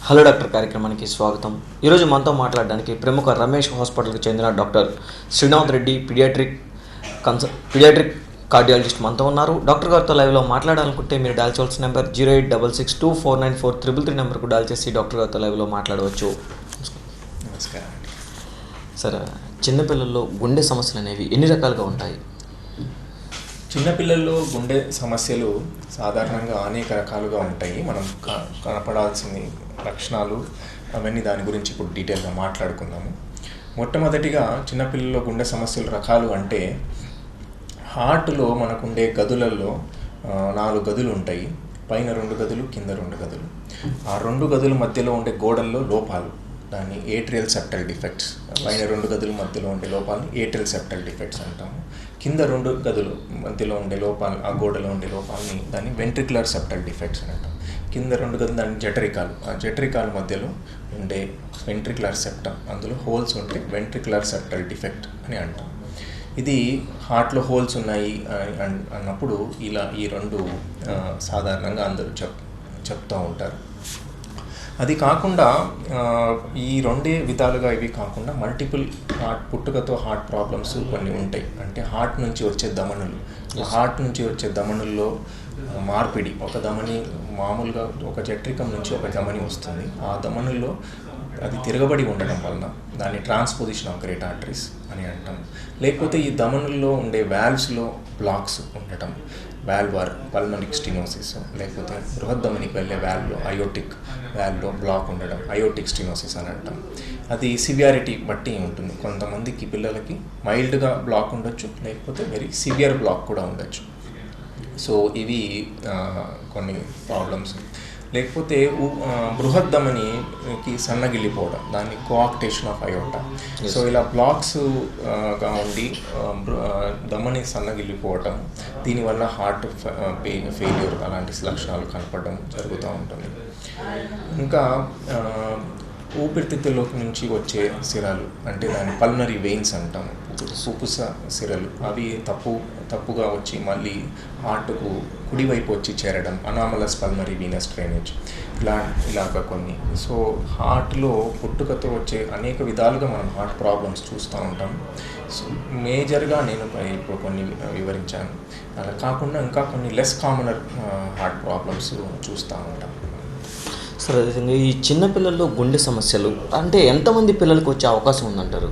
Hello doctor కార్యక్రమానికి స్వాగతం. ఈరోజు మనతో మాట్లాడడానికి ప్రముఖ రమేష్ హాస్పిటల్కి చెందిన doctor Srinath Reddy pediatric cardiologist మనతో ఉన్నారు. డాక్టర్ గారితో లైవ్లో మాట్లాడాలనుకుంటే మీరు డయల్ చేయాల్సిన నెంబర్ 08662494333 నెంబర్కు డయల్ చేసి డాక్టర్ గారితో లైవ్లో మాట్లాడవచ్చు. నమస్కారం అండి. సరే, చిన్నపిల్లల్లో గుండె సమస్యలు అనేవి ఎన్ని రకాలుగా ఉంటాయి? చిన్నపిల్లల్లో గుండె సమస్యలు సాధారణంగా అనేక రకాలుగా ఉంటాయి. మనం కనపడాల్సిన లక్షణాలు అవన్నీ దాని గురించి ఇప్పుడు డీటెయిల్గా మాట్లాడుకుందాము. మొట్టమొదటిగా చిన్నపిల్లల్లో గుండె సమస్యలు రకాలు అంటే హార్ట్లో మనకుండే గదులలో 4 గదులు ఉంటాయి. పైన 2 గదులు, కింద 2 గదులు. ఆ 2 గదుల మధ్యలో ఉండే గోడల్లో లోపాలు, దాన్ని ఏట్రియల్ సెప్టల్ డిఫెక్ట్స్. పైన 2 గదుల మధ్యలో ఉండే లోపాలని ఏట్రియల్ సెప్టల్ డిఫెక్ట్స్ అంటాము. కింద 2 గదులు మధ్యలో ఉండే లోపాలు, ఆ గోడలో ఉండే లోపాలని దాన్ని వెంట్రికులర్ సెప్టల్ డిఫెక్ట్స్ అని అంటాం. కింద 2 గదులు దాన్ని జఠరికాలు. ఆ జఠరికాల మధ్యలో ఉండే వెంట్రికులర్ సెప్టమ్, అందులో హోల్స్ ఉంటే వెంట్రికులర్ సెప్టల్ డిఫెక్ట్ అని అంటాం. ఇది హార్ట్లో హోల్స్ ఉన్నాయి అన్నప్పుడు ఇలా ఈ 2 సాధారణంగా అందరూ చెప్తూ ఉంటారు. అది కాకుండా ఈ 2 విధాలుగా ఇవి కాకుండా మల్టిపుల్ పుట్టుకతో హార్ట్ ప్రాబ్లమ్స్ కొన్ని ఉంటాయి. అంటే హార్ట్ నుంచి వచ్చే ధమనులు, హార్ట్ నుంచి వచ్చే ధమనుల్లో మార్పిడి, ఒక ధమని మామూలుగా ఒక జఠరికం నుంచి ఒక ధమని వస్తుంది. ఆ ధమనుల్లో అది తిరగబడి ఉండడం వలన దాన్ని ట్రాన్స్పోజిషన్ ఆఫ్ గ్రేట్ ఆర్టరీస్ అని అంటాం. లేకపోతే ఈ ధమనుల్లో ఉండే వాల్వ్స్లో బ్లాక్స్ ఉండటం, వాల్వార్ పల్మనిక్ స్టినోసిస్, లేకపోతే బృహద్దమనికి వెళ్ళే వాల్వ్లో అయోటిక్ వాల్వ్లో బ్లాక్ ఉండడం, అయోటిక్ స్టినోసిస్ అని అంటాం. అది సివియారిటీ బట్టి ఉంటుంది. కొంతమందికి పిల్లలకి మైల్డ్గా బ్లాక్ ఉండొచ్చు, లేకపోతే వెరీ సివియర్ బ్లాక్ కూడా ఉండొచ్చు. సో ఇవి కొన్ని ప్రాబ్లమ్స్. లేకపోతే బృహద్దమనికి సన్నగిల్లిపోవడం, దాన్ని కోఆక్టేషన్ ఆఫ్ అయోటా. సో ఇలా బ్లాక్స్గా ఉండి దమని సన్నగిల్లిపోవటం, దీనివల్ల హార్ట్ ఫెయిల్యూర్ అలాంటి లక్షణాలు కనపడడం జరుగుతూ ఉంటుంది. ఇంకా ఊపిరితిత్తులోకి నుంచి వచ్చే సిరలు, అంటే దాన్ని పల్మనరీ వెయిన్స్ అంటాము, ఫుఫుస సిరలు, అవి తప్పుగా వచ్చి మళ్ళీ హార్ట్కు కుడివైపు వచ్చి చేరడం, అనామలస్ పల్మనరీ వీనస్ డ్రైనేజ్, ఇలాగ కొన్ని. సో హార్ట్లో పుట్టుకతో వచ్చే అనేక విధాలుగా మనం హార్ట్ ప్రాబ్లమ్స్ చూస్తూ ఉంటాం. సో మేజర్గా నేను ఇప్పుడు కొన్ని వివరించాను. అలా కాకుండా ఇంకా కొన్ని లెస్ కామనర్ హార్ట్ ప్రాబ్లమ్స్ చూస్తూ ఉంటాం. సరే, ఈ చిన్నపిల్లల్లో గుండె సమస్యలు అంటే ఎంతమంది పిల్లలకు వచ్చే అవకాశం ఉందంటారు?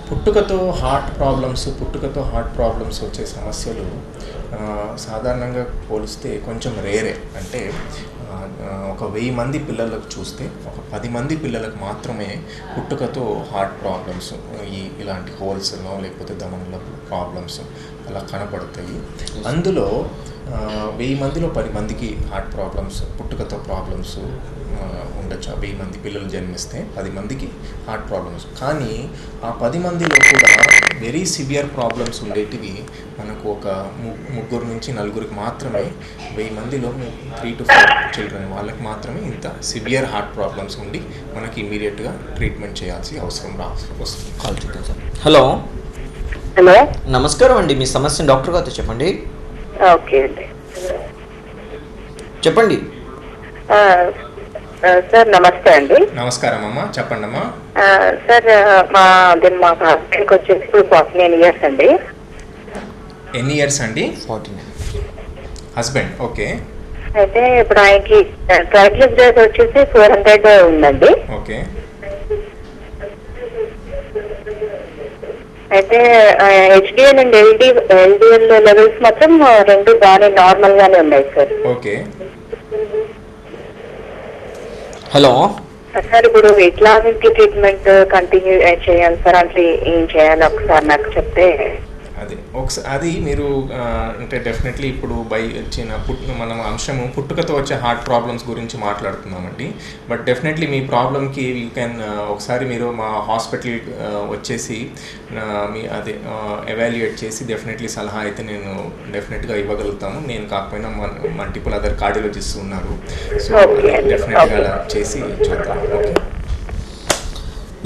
పుట్టుకతో హార్ట్ ప్రాబ్లమ్స్ వచ్చే సమస్యలు సాధారణంగా పోలిస్తే కొంచెం రేరే. అంటే ఒక 1000 మంది పిల్లలకు చూస్తే ఒక 10 మంది పిల్లలకు మాత్రమే పుట్టుకతో హార్ట్ ప్రాబ్లమ్స్, ఇలాంటి హోల్స్లో లేకపోతే దమనుల ప్రాబ్లమ్స్ అలా కనపడతాయి. అందులో 1000 మందిలో 10 మందికి హార్ట్ ప్రాబ్లమ్స్, పుట్టుకతో ప్రాబ్లమ్స్ ఉండొచ్చు. 1000 మంది పిల్లలు జన్మిస్తే 10 మందికి హార్ట్ ప్రాబ్లమ్స్. కానీ ఆ 10 మందిలో కూడా వెరీ సివియర్ ప్రాబ్లమ్స్ ఉండేటివి మనకు ఒక 3 నుంచి 4 మాత్రమే. 1000 మందిలో 3 to 4 చిల్డ్రన్ వాళ్ళకి మాత్రమే ఇంత సివియర్ హార్ట్ ప్రాబ్లమ్స్ ఉండి మనకి ఇమీడియట్గా ట్రీట్మెంట్ చేయాల్సి అవసరం వస్తుంది. హలో హలో, నమస్కారం అండి. మీ సమస్యను డాక్టర్ గారితో చెప్పండి. ఓకే అండి, చెప్పండి. సార్ నమస్తే అండి. నమస్కారం అమ్మా, చెప్పండి అమ్మా. సార్ మా హస్బెండ్కి వచ్చేసి ఇప్పుడు 49 years అండి. ఎన్ని ఇయర్స్ అండి? 49. Husband, okay. అయితే ఇప్పుడు ఆయనకి ట్రైగ్లిసరైడ్స్ వచ్చేసి 400 ఉందండి. ఓకే. అయితే హెచ్డిఎల్ అండ్ ఎల్డిఎల్ లెవెల్స్ మాత్రం 2 బాగానే నార్మల్ గానే ఉన్నాయి సార్. ఓకే. హలో సార్, ఇప్పుడు ఎట్లాంటి ట్రీట్మెంట్ కంటిన్యూ చేయాలి సార్? అంటే ఏం చేయాలి ఒకసారి నాకు చెప్తే. అది మీరు అంటే డెఫినెట్లీ ఇప్పుడు మనం అంశము పుట్టుకతో వచ్చే హార్ట్ ప్రాబ్లమ్స్ గురించి మాట్లాడుతున్నామండి. బట్ డెఫినెట్లీ మీ ప్రాబ్లమ్కి యూ కెన్ ఒకసారి మీరు మా హాస్పిటల్ వచ్చేసి ఎవాల్యుయేట్ చేసి డెఫినెట్లీ సలహా అయితే నేను డెఫినెట్గా ఇవ్వగలుగుతాము. నేను కాకపోయినా మల్టిపుల్ అదర్ కార్డియాలజిస్ట్స్ ఉన్నారు. సో డెఫినెట్గా అలా చేసి చూద్దాం. ఓకే.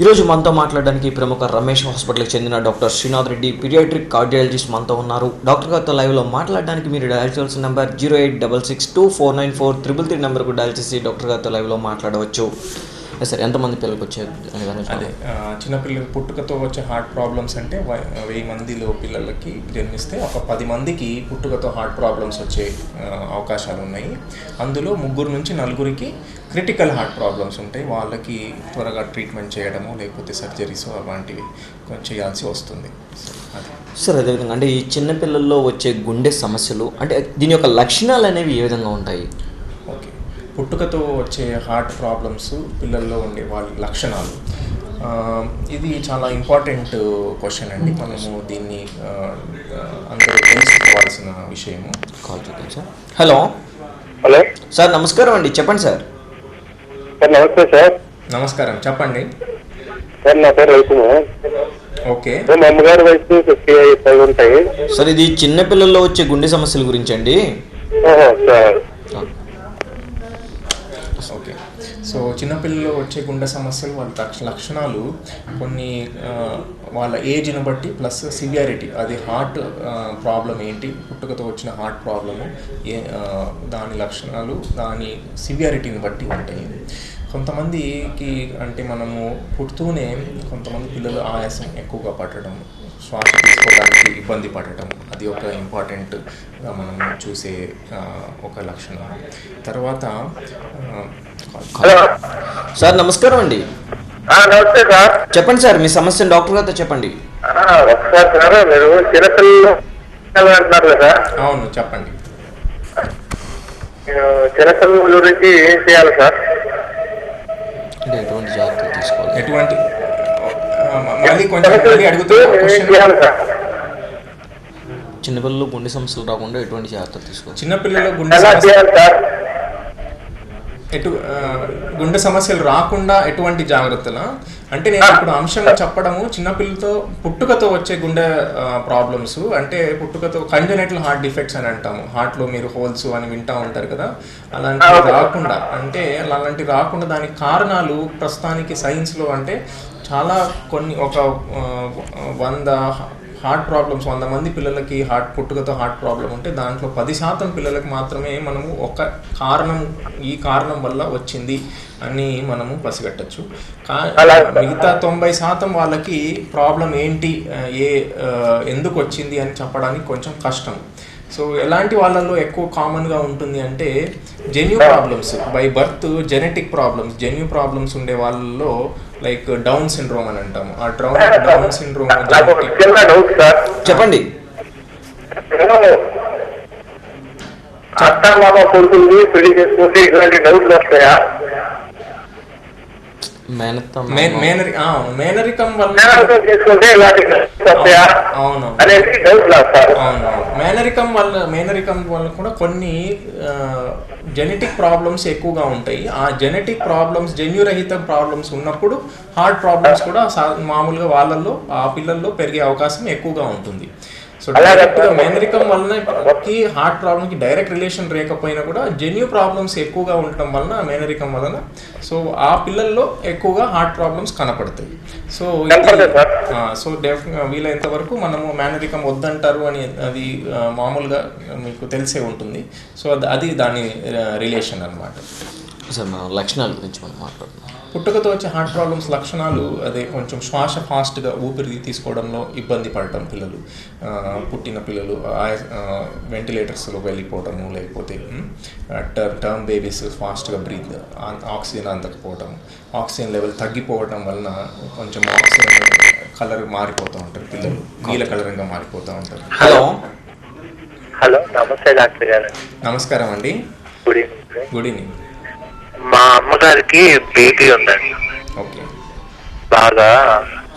ఈరోజు మనతో మాట్లాడడానికి ప్రముఖ రమేష్ హాస్పిటల్కి చెందిన doctor Srinath Reddy pediatric cardiologist మనతో ఉన్నారు. డాక్టర్ గారితో లైవ్లో మాట్లాడడానికి మీరు డయల్ చేయాల్సిన నెంబర్ 08662494333 నెంబర్కు డయల్ చేసి డాక్టర్ గారితో లైవ్లో మాట్లాడవచ్చు. సార్, ఎంతమంది పిల్లలకు వచ్చే అదే చిన్నపిల్లలకి పుట్టుకతో వచ్చే హార్ట్ ప్రాబ్లమ్స్ అంటే 1000 మందిలో పిల్లలకి జన్మిస్తే ఒక 10 మందికి పుట్టుకతో హార్ట్ ప్రాబ్లమ్స్ వచ్చే అవకాశాలు ఉన్నాయి. అందులో 3 నుంచి 4కి క్రిటికల్ హార్ట్ ప్రాబ్లమ్స్ ఉంటాయి. వాళ్ళకి త్వరగా ట్రీట్మెంట్ చేయడము లేకపోతే సర్జరీస్ అలాంటివి చేయాల్సి వస్తుంది. సార్, అదేవిధంగా అంటే ఈ చిన్నపిల్లల్లో వచ్చే గుండె సమస్యలు అంటే దీని యొక్క లక్షణాలు అనేవి ఏ విధంగా ఉంటాయి? ఓకే, పుట్టుకతో వచ్చే హార్ట్ ప్రాబ్లమ్స్ పిల్లల్లో ఉండే వాళ్ళ లక్షణాలు, ఇది చాలా ఇంపార్టెంట్ క్వశ్చన్ అండి. మనము దీన్ని అందరూ తెలుసుకోవాల్సిన విషయము. కాల్ చేద్దాం సార్. హలో సార్, నమస్కారం అండి, చెప్పండి సార్. నమస్తే సార్. నమస్కారం, చెప్పండి సార్. నా పేరు రవికుమార్. ఓకే, మా అమ్మగారి వయసు 55 ఉంటాయి సార్. ఇది చిన్నపిల్లల్లో వచ్చే గుండె సమస్యల గురించి అండి. ఓకే. సో చిన్నపిల్లల్లో వచ్చే గుండె సమస్యలు వాళ్ళ లక్షణాలు కొన్ని వాళ్ళ ఏజ్ని బట్టి ప్లస్ సివియారిటీ, అది హార్ట్ ప్రాబ్లం ఏంటి, పుట్టుకతో వచ్చిన హార్ట్ ప్రాబ్లము దాని లక్షణాలు దాని సివియారిటీని బట్టి ఉంటాయి. కొంతమందికి అంటే మనము పుడుతూనే కొంతమంది పిల్లలు ఆయాసం ఎక్కువగా పట్టడం, శ్వాస తీసుకోవడానికి ఇబ్బంది పడటం, అది ఒక ఇంపార్టెంట్గా మనం చూసే ఒక లక్షణం. తర్వాత సార్, నమస్కారం అండి. నమస్తే సార్. చెప్పండి సార్, మీ సమస్యను డాక్టర్ గారితో చెప్పండి. ఒకసారి సార్, మీరు చిన్నపిల్లలు అంటున్నారు కదా. అవును, చెప్పండి. చిన్నపిల్లల గురించి ఏం చేయాలి సార్? అంటే ఎటువంటి జాగ్రత్తలు తీసుకోవాలి? ఎటువంటి మళ్ళీ కొంచెం అడుగుతున్నా. చిన్నపిల్లలు గుండె సమస్యలు రాకుండా ఎటువంటి జాగ్రత్తలు తీసుకోవాలి? చిన్నపిల్లలు గుండె సమస్యలు రాకుండా ఎటువంటి జాగ్రత్తలు అంటే నేను ఇప్పుడు అంశం చెప్పడము, చిన్నపిల్లలతో పుట్టుకతో వచ్చే గుండె ప్రాబ్లమ్స్ అంటే పుట్టుకతో కంజనైటల్ హార్ట్ డిఫెక్ట్స్ అని అంటాము. హార్ట్లో మీరు హోల్స్ అని వింటూ ఉంటారు కదా, అలాంటివి రాకుండా అంటే అలాంటివి రాకుండా దానికి కారణాలు ప్రస్తుతానికి సైన్స్లో అంటే చాలా కొన్ని ఒక 100 హార్ట్ ప్రాబ్లమ్స్ 100 మంది పిల్లలకి పుట్టుకతో హార్ట్ ప్రాబ్లం ఉంటే దాంట్లో 10% పిల్లలకి మాత్రమే మనము ఈ కారణం వల్ల వచ్చింది అని మనము పసిగట్టచ్చు. మిగతా 90% వాళ్ళకి ప్రాబ్లం ఏంటి, ఎందుకు వచ్చింది అని చెప్పడానికి కొంచెం కష్టం. సో ఎలాంటి వాళ్ళల్లో ఎక్కువ కామన్గా ఉంటుంది అంటే జెన్యూ problems, by birth genetic problems, జెన్యూ ప్రాబ్లమ్స్ ఉండే వాళ్ళలో లైక్ డౌన్ సిండ్రోమ్ అని అంటాము. ఆ డౌన్ సిండ్రోమ్ చెప్పండి. మేనరికం వల్ల మేనరికం వల్ల కూడా కొన్ని జెనెటిక్ ప్రాబ్లమ్స్ ఎక్కువగా ఉంటాయి. ఆ జెనెటిక్ ప్రాబ్లమ్స్ జన్యురహిత ప్రాబ్లమ్స్ ఉన్నప్పుడు హార్ట్ ప్రాబ్లమ్స్ కూడా మామూలుగా వాళ్ళల్లో ఆ పిల్లల్లో పెరిగే అవకాశం ఎక్కువగా ఉంటుంది. సో డైరెక్ట్గా మేనరికం వలన హార్ట్ ప్రాబ్లంకి డైరెక్ట్ రిలేషన్ లేకపోయినా కూడా జెన్యూ ప్రాబ్లమ్స్ ఎక్కువగా ఉండటం వలన మేనరికం వలన సో ఆ పిల్లల్లో ఎక్కువగా హార్ట్ ప్రాబ్లమ్స్ కనపడతాయి. సో వీలైనంత వరకు మనము మేనరికం వద్దంటారు అని అది మామూలుగా మీకు తెలిసే ఉంటుంది. సో అది దాని రిలేషన్ అన్నమాట. సార్, మనం లక్షణాల గురించి మనం మాట్లాడుతున్నాం. పుట్టుకతో వచ్చే హార్ట్ ప్రాబ్లమ్స్ లక్షణాలు అదే కొంచెం శ్వాస ఫాస్ట్గా ఊపిరి తీసుకోవడంలో ఇబ్బంది పడటం, పిల్లలు పుట్టిన పిల్లలు వెంటిలేటర్స్లో వెళ్ళిపోవటము, లేకపోతే టర్మ్ బేబీస్ ఫాస్ట్గా బ్రీత్ ఆక్సిజన్ అందకపోవటం, ఆక్సిజన్ లెవెల్ తగ్గిపోవటం వలన కొంచెం ఆక్సిజన్ కలర్ మారిపోతూ ఉంటారు, పిల్లలు నీల కలరంగా మారిపోతూ ఉంటారు. హలో, నమస్తే డాక్టర్ గారు. నమస్కారం అండి. Good evening. మా అమ్మగారికి బీపీ ఉందండి. ఓకే, బాగా.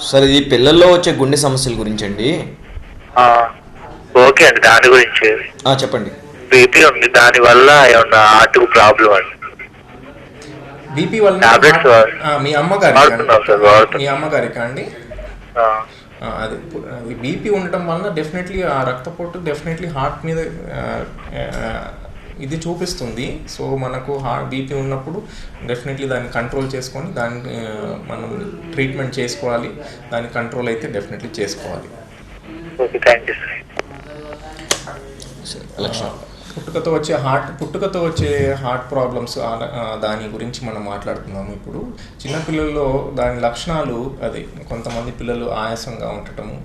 సార్, ఇది పిల్లల్లో వచ్చే గుండె సమస్యల గురించి అండి. ఓకే అండి, దాని గురించి చెప్పండి. బీపీ ఉంది, దాని వల్ల ఏమన్నా హార్ట్ ప్రాబ్లం అండి? బీపీ వల్ల మీ అమ్మగారికి అండి అది బీపీ ఉండటం వలన డెఫినెట్లీ ఆ రక్తపోటు డెఫినెట్లీ హార్ట్ మీద ఇది చూపిస్తుంది. సో మనకు బీపీ ఉన్నప్పుడు డెఫినెట్లీ దాన్ని కంట్రోల్ చేసుకొని దాన్ని మనం ట్రీట్మెంట్ చేసుకోవాలి. దాని కంట్రోల్ అయితే డెఫినెట్లీ చేసుకోవాలి. పుట్టుకతో వచ్చే హార్ట్ ప్రాబ్లమ్స్ దాని గురించి మనం మాట్లాడుతున్నాము. ఇప్పుడు చిన్నపిల్లల్లో దాని లక్షణాలు అదే, కొంతమంది పిల్లలు ఆయాసంగా ఉండటము,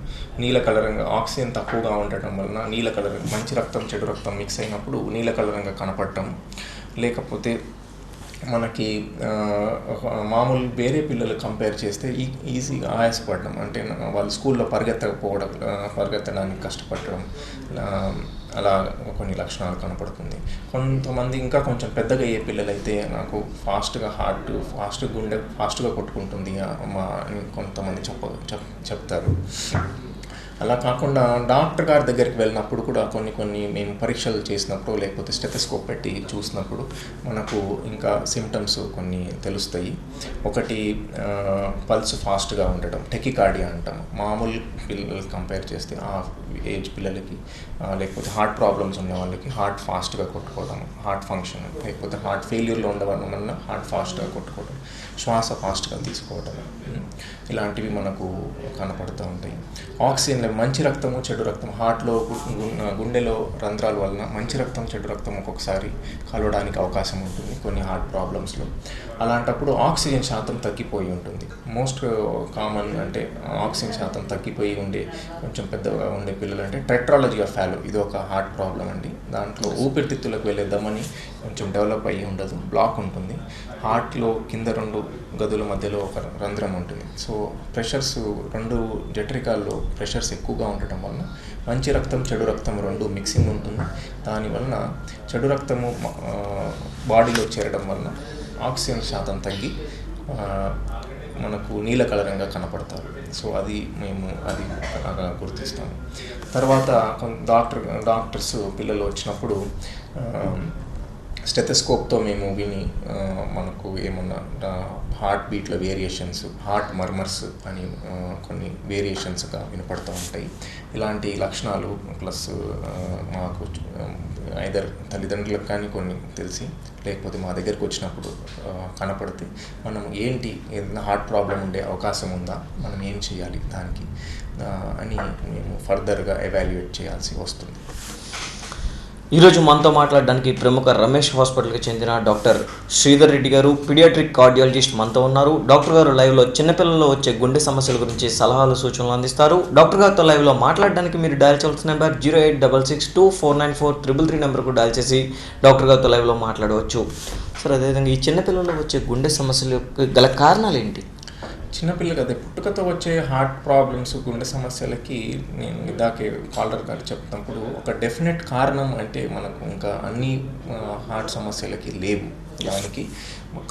నీల కలరంగా, ఆక్సిజన్ తక్కువగా ఉండటం వలన నీల కలర్, మంచి రక్తం చెడు రక్తం మిక్స్ అయినప్పుడు నీల కలరంగా కనపడటం, లేకపోతే మనకి మామూలు వేరే పిల్లలు కంపేర్ చేస్తే ఈజీగా ఆయాసపడడం, అంటే వాళ్ళు స్కూల్లో పరిగెత్తడానికి కష్టపడడం, అలా కొన్ని లక్షణాలు కనపడుతుంది. కొంతమంది ఇంకా కొంచెం పెద్దగా అయ్యే పిల్లలైతే నాకు గుండె ఫాస్ట్గా కొట్టుకుంటుంది అని కొంతమంది చెప్తారు. అలా కాకుండా డాక్టర్ గారి దగ్గరికి వెళ్ళినప్పుడు కూడా కొన్ని మేము పరీక్షలు చేసినప్పుడు, లేకపోతే స్టెథోస్కోప్ పెట్టి చూసినప్పుడు మనకు ఇంకా సిమ్టమ్స్ కొన్ని తెలుస్తాయి. ఒకటి, పల్స్ ఫాస్ట్గా ఉండటం, టెకికార్డియా అంటాము. మామూలు పిల్లలకి కంపేర్ చేస్తే ఆ ఏజ్ పిల్లలకి, లేకపోతే హార్ట్ ప్రాబ్లమ్స్ ఉన్న వాళ్ళకి హార్ట్ ఫాస్ట్గా కొట్టుకోవడం, హార్ట్ ఫంక్షన్, లేకపోతే హార్ట్ ఫెయిల్యూర్లో ఉండడం వల్ల హార్ట్ ఫాస్ట్గా కొట్టుకోవడం, శ్వాస ఫాస్ట్గా తీసుకోవడం, ఇలాంటివి మనకు కనపడుతూ ఉంటాయి. ఆక్సిజన్, మంచి రక్తము చెడు రక్తం, హార్ట్లో గుండెలో రంధ్రాల వలన మంచి రక్తం చెడు రక్తం ఒక్కొక్కసారి కలవడానికి అవకాశం ఉంటుంది కొన్ని హార్ట్ ప్రాబ్లమ్స్లో. అలాంటప్పుడు ఆక్సిజన్ శాతం తగ్గిపోయి ఉంటుంది. మోస్ట్ కామన్ అంటే ఆక్సిజన్ శాతం తగ్గిపోయి ఉండే కొంచెం పెద్దగా ఉండే పిల్లలు అంటే టెట్రాలజీ ఆఫ్ ఫాలో, ఇది ఒక హార్ట్ ప్రాబ్లం అండి. దాంట్లో ఊపిరితిత్తులకు వెళ్ళే దమని కొంచెం డెవలప్ అయ్యి ఉండదు, బ్లాక్ ఉంటుంది. హార్ట్లో కింద 2 గదుల మధ్యలో ఒక రంధ్రం ఉంటుంది. సో ప్రెషర్స్ 2 జఠరికాల్లో ప్రెషర్స్ ఎక్కువగా ఉండటం వలన మంచి రక్తం చెడు రక్తం 2 మిక్సింగ్ ఉంటుంది. దానివలన చెడు రక్తము బాడీలో చేరడం వలన ఆక్సిజన్ శాతం తగ్గి మనకు నీల కలరంగా కనపడతారు. సో మేము అది అలాగా గుర్తిస్తాము. తర్వాత డాక్టర్స్ పిల్లలు వచ్చినప్పుడు స్టెథోస్కోప్తో మేము విని మనకు ఏమన్నా హార్ట్ బీట్లో వేరియేషన్స్, హార్ట్ మర్మర్స్ అని కొన్ని వేరియేషన్స్గా వినపడుతూ ఉంటాయి. ఇలాంటి లక్షణాలు ప్లస్ మాకు ఐదర్ తల్లిదండ్రులకు కానీ కొన్ని తెలిసి, లేకపోతే మా దగ్గరికి వచ్చినప్పుడు కనపడితే మనం ఏదైనా హార్ట్ ప్రాబ్లం ఉండే అవకాశం ఉందా, మనం ఏం చేయాలి దానికి అని మేము ఫర్దర్గా ఎవాల్యుయేట్ చేయాల్సి వస్తుంది. ఈరోజు మనతో మాట్లాడడానికి ప్రముఖ రమేష్ హాస్పిటల్కి చెందిన డాక్టర్ శ్రీధర్ రెడ్డి గారు, పీడియాట్రిక్ కార్డియాలజిస్ట్ మనతో ఉన్నారు. డాక్టర్ గారు లైవ్లో చిన్నపిల్లల్లో వచ్చే గుండె సమస్యల గురించి సలహాలు సూచనలు అందిస్తారు. డాక్టర్ గారితో లైవ్లో మాట్లాడడానికి మీరు డయల్ చేయాల్సిన నెంబర్ 08662494333 నెంబర్కు డయల్ చేసి డాక్టర్ గారితో లైవ్లో మాట్లాడవచ్చు. సార్, అదేవిధంగా ఈ చిన్నపిల్లల్లో వచ్చే గుండె సమస్యలు గల కారణాలు ఏంటి? చిన్నపిల్లకి అదే పుట్టుకతో వచ్చే హార్ట్ ప్రాబ్లమ్స్, గుండె సమస్యలకి నేను ఇందాకే కాలర్ గారు చెప్తున్నప్పుడు ఒక డెఫినెట్ కారణం అంటే మనకు ఇంకా అన్ని హార్ట్ సమస్యలకి లేవు దానికి.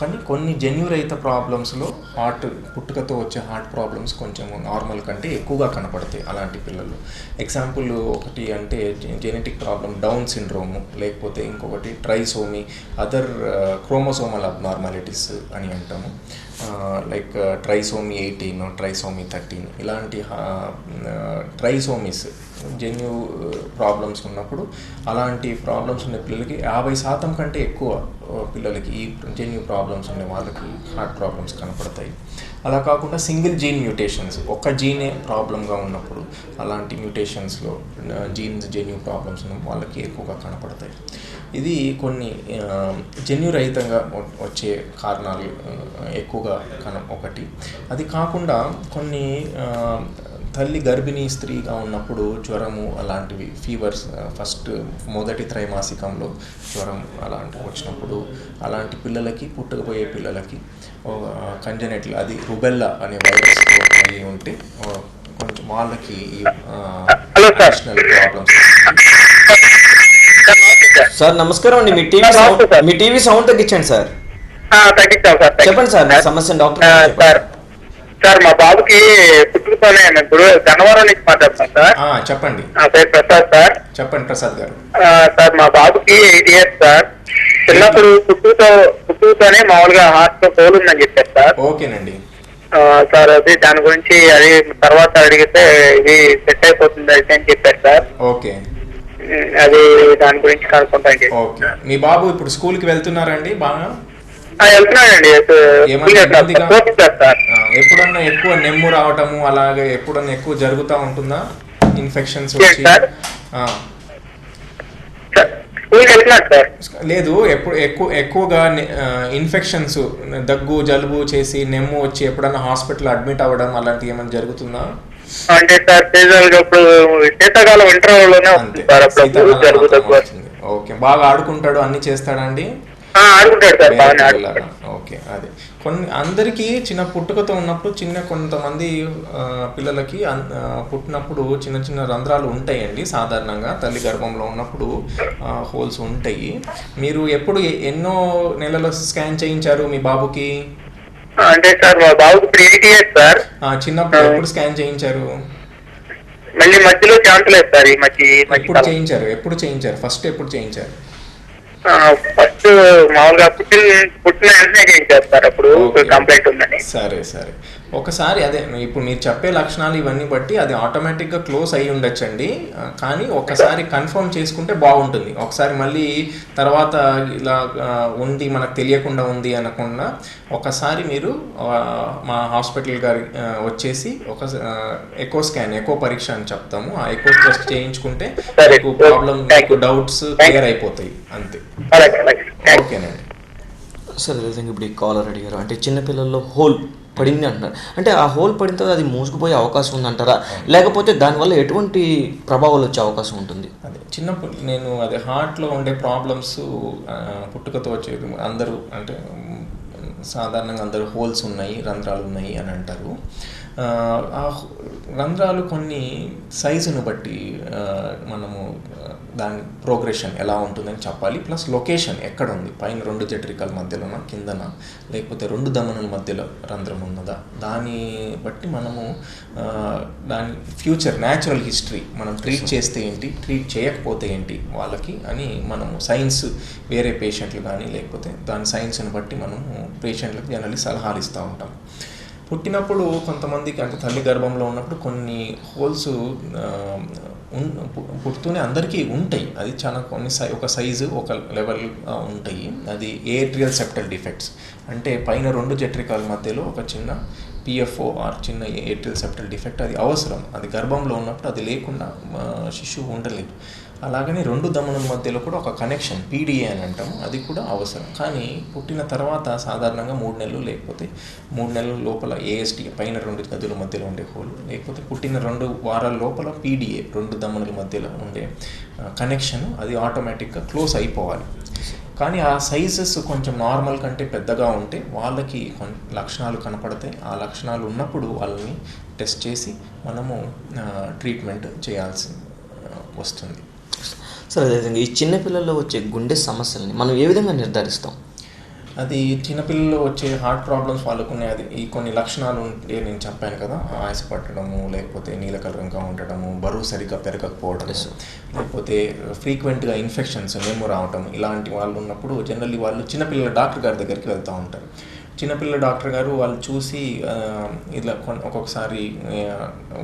కానీ కొన్ని జన్యురహిత ప్రాబ్లమ్స్లో పుట్టుకతో వచ్చే హార్ట్ ప్రాబ్లమ్స్ కొంచెం నార్మల్ కంటే ఎక్కువగా కనపడతాయి అలాంటి పిల్లలు. ఎగ్జాంపుల్ ఒకటి అంటే జెనెటిక్ ప్రాబ్లం, డౌన్ సిండ్రోము, లేకపోతే ఇంకొకటి ట్రైసోమీ, అదర్ క్రోమోసోమల్ అబ్నార్మాలిటీస్ అని అంటాము. లైక్ ట్రైసోమీ 18, ట్రైసోమీ 13 ఇలాంటి ట్రైసోమీస్ జన్యు ప్రాబ్లమ్స్ ఉన్నప్పుడు, అలాంటి ప్రాబ్లమ్స్ ఉన్న పిల్లలకి 50% కంటే ఎక్కువ పిల్లలకి ఈ జన్యు ప్రాబ్లమ్స్ ఉండే వాళ్ళకి హార్ట్ ప్రాబ్లమ్స్ కనపడతాయి. అలా కాకుండా సింగిల్ జీన్ మ్యూటేషన్స్, ఒక్క జీనే ప్రాబ్లంగా ఉన్నప్పుడు అలాంటి మ్యూటేషన్స్లో జన్యు ప్రాబ్లమ్స్ ఉన్న వాళ్ళకి ఎక్కువగా కనపడతాయి. ఇది కొన్ని జన్యురహితంగా వచ్చే కారణాలు ఎక్కువగా ఒకటి. అది కాకుండా కొన్ని తల్లి గర్భిణీ స్త్రీగా ఉన్నప్పుడు జ్వరము అలాంటివి, ఫీవర్స్, మొదటి త్రైమాసికంలో జ్వరం అలాంటివి వచ్చినప్పుడు అలాంటి పిల్లలకి, పుట్టకపోయే పిల్లలకి కంజనైటల్, అది రుబెల్లా అనే వైరస్ అయి ఉంటే కొంచెం వాళ్ళకి అడిషనల్ ప్రాబ్లమ్స్. సార్ నమస్కారం అండి, మీ టీవీ సౌండ్ తగ్గించండి సార్. చెప్పండి సార్, సమస్య డాక్టర్. సార్, మా బాబుకి పుట్టుకతోనే ఇప్పుడు గన్నవరం నుంచి మాట్లాడుతున్నాం సార్. చెప్పండి. నా పేరు ప్రసాద్ సార్. చెప్పండి ప్రసాద్ గారు. సార్, మా బాబుకి 8 years సార్. చిన్నప్పుడు పుట్టుకతోనే మామూలుగా హార్ట్ లో హోల్ ఉందని చెప్పారు సార్. ఓకేనండి సార్. అది దాని గురించి అది తర్వాత అడిగితే ఇది సెట్ అయిపోతుంది అయితే అని చెప్పారు సార్. ఓకే. అది దాని గురించి కనుక్కుంటాను. ఓకే, మీ బాబు ఇప్పుడు స్కూల్కి వెళ్తున్నారండి బాగా? వెళ్తున్నానండి. ఏమన్నా ఇబ్బందిగా సార్ ఎప్పుడన్నా ఎక్కువ నెమ్ము రావటము అలాగే ఎప్పుడన్నా ఎక్కువ జరుగుతూ ఉంటుందా ఇన్ఫెక్షన్స్ వచ్చి? స్కూల్కి వెళ్తున్నాడు సార్. లేదు, ఎప్పుడు ఎక్కువగా ఇన్ఫెక్షన్స్ దగ్గు జలుబు చేసి నెమ్ము వచ్చి ఎప్పుడన్నా హాస్పిటల్ అడ్మిట్ అవ్వడం అలాంటివి ఏమైనా జరుగుతుందా? అంటే సార్ సీజన్ ఇప్పుడు శీతాకాలం ఇంటర్వల్ లోనే వస్తుంది సార్, అప్పుడు జలుబు దగ్గు. ఓకే, బాగా ఆడుకుంటాడు, అన్ని చేస్తాడండి? ఆడుకుంటాడు సార్, బాగానే ఆడుకుంటాడు. ఓకే, అదే కొన్ని అందరికీ చిన్న పుట్టుకతో ఉన్నప్పుడు కొంతమంది పిల్లలకి పుట్టినప్పుడు చిన్న చిన్న రంధ్రాలు ఉంటాయండి. సాధారణంగా తల్లి గర్భంలో ఉన్నప్పుడు హోల్స్ ఉంటాయి. మీరు ఎప్పుడు ఎన్నో నెలలు స్కాన్ చేయించారు మీ బాబుకి? అంటే సార్ మా బాబుకి 8 years సార్. చిన్నప్పుడు ఎప్పుడు స్కాన్ చేయించారు? మళ్ళీ మధ్యలో ఛాన్స్ లేదు సార్. ఎప్పుడు చేయించారు ఫస్ట్ ఎప్పుడు చేయించారు? ఫస్ట్ మామూలుగా పుట్టిన వెంటనే చేయించారు సార్, అప్పుడు కంప్లైంట్ ఉందని. సరే సరే, ఒకసారి అదే ఇప్పుడు మీరు చెప్పే లక్షణాలు ఇవన్నీ బట్టి అది ఆటోమేటిక్గా క్లోజ్ అయ్యి ఉండొచ్చండి. కానీ ఒకసారి కన్ఫర్మ్ చేసుకుంటే బాగుంటుంది. ఒకసారి మళ్ళీ తర్వాత ఇలా ఉంది మనకు తెలియకుండా ఉంది అనకుండా ఒకసారి మీరు మా హాస్పిటల్ గారి వచ్చేసి ఒక ఎకో పరీక్ష అని చెప్తాము. ఆ ఎకో టెస్ట్ చేయించుకుంటే మీకు ప్రాబ్లం, మీకు డౌట్స్ క్లియర్ అయిపోతాయి అంతే. ఓకేనండి సార్. అదేవిధంగా ఇప్పుడు ఈ కాలర్ అడిగారు, అంటే చిన్నపిల్లల్లో హోల్ పడింది అంటున్నారు. అంటే ఆ హోల్ పడిన తర్వాత అది మూసుకుపోయే అవకాశం ఉందంటారా, లేకపోతే దానివల్ల ఎటువంటి ప్రభావాలు వచ్చే అవకాశం ఉంటుంది? అదే చిన్నప్పుడు నేను హార్ట్లో ఉండే ప్రాబ్లమ్స్ పుట్టుకతో వచ్చేది. అందరూ అంటే సాధారణంగా అందరూ హోల్స్ ఉన్నాయి, రంధ్రాలు ఉన్నాయి అని అంటారు. ఆ రంధ్రాలు కొన్ని సైజును బట్టి మనము దాని ప్రోగ్రెషన్ ఎలా ఉంటుందని చెప్పాలి. ప్లస్ లొకేషన్ ఎక్కడ ఉంది, పైన 2 జఠరికల మధ్యలోనా, కిందన, లేకపోతే 2 ధమనుల మధ్యలో రంధ్రం ఉన్నదా, దాన్ని బట్టి మనము దాని ఫ్యూచర్ న్యాచురల్ హిస్టరీ మనం ట్రీట్ చేస్తే ఏంటి, ట్రీట్ చేయకపోతే ఏంటి వాళ్ళకి అని మనము సైన్స్ వేరే పేషెంట్లు కానీ లేకపోతే దాని సైన్స్ని బట్టి మనము పేషెంట్లకు జనరల్లీ సలహాలు ఇస్తూ ఉంటాం. పుట్టినప్పుడు కొంతమందికి అంటే తల్లి గర్భంలో ఉన్నప్పుడు కొన్ని హోల్స్ పుడుతూనే అందరికీ ఉంటాయి. అది చాలా ఒక సైజు ఒక లెవెల్ ఉంటాయి. అది ఏట్రియల్ సెప్టల్ డిఫెక్ట్స్ అంటే పైన 2 జఠరికాల మధ్యలో ఒక చిన్న పిఎఫ్ఓ ఆర్ చిన్న ఏట్రియల్ సెప్టల్ డిఫెక్ట్ అది అవసరం. అది గర్భంలో ఉన్నప్పుడు అది లేకుండా శిశువు ఉండలేదు. అలాగనే 2 ధమనుల మధ్యలో కూడా ఒక కనెక్షన్ పీడిఏ అని అంటాము, అది కూడా అవసరం. కానీ పుట్టిన తర్వాత సాధారణంగా 3 నెలలు లేకపోతే 3 నెలల లోపల ఏఎస్టీ పైన 2 గదుల మధ్యలో ఉండే హోల్, లేకపోతే పుట్టిన 2 వారాల లోపల పీడిఏ 2 ధమనుల మధ్యలో ఉండే కనెక్షన్ అది ఆటోమేటిక్గా క్లోజ్ అయిపోవాలి. కానీ ఆ సైజెస్ కొంచెం నార్మల్ కంటే పెద్దగా ఉంటే వాళ్ళకి లక్షణాలు కనపడతాయి. ఆ లక్షణాలు ఉన్నప్పుడు వాళ్ళని టెస్ట్ చేసి మనము ట్రీట్మెంట్ చేయాల్సి వస్తుంది. సార్, అదేవిధంగా ఈ చిన్నపిల్లల్లో వచ్చే గుండె సమస్యల్ని మనం ఏ విధంగా నిర్ధారిస్తాం? అది చిన్నపిల్లల్లో వచ్చే హార్ట్ ప్రాబ్లమ్స్ వాళ్ళకునే అది ఈ కొన్ని లక్షణాలు ఉంటే నేను చెప్పాను కదా, ఆయాస పట్టడము, లేకపోతే నీలకలరంగా ఉండటము, బరువు సరిగ్గా పెరగకపోవడం, లేకపోతే ఫ్రీక్వెంట్గా ఇన్ఫెక్షన్స్ నెమ్ము రావటం, ఇలాంటి వాళ్ళు ఉన్నప్పుడు జనరల్లీ వాళ్ళు చిన్నపిల్లల డాక్టర్ గారి దగ్గరికి వెళ్తూ ఉంటారు. చిన్నపిల్లల డాక్టర్ గారు వాళ్ళు చూసి ఇలా ఒక్కొక్కసారి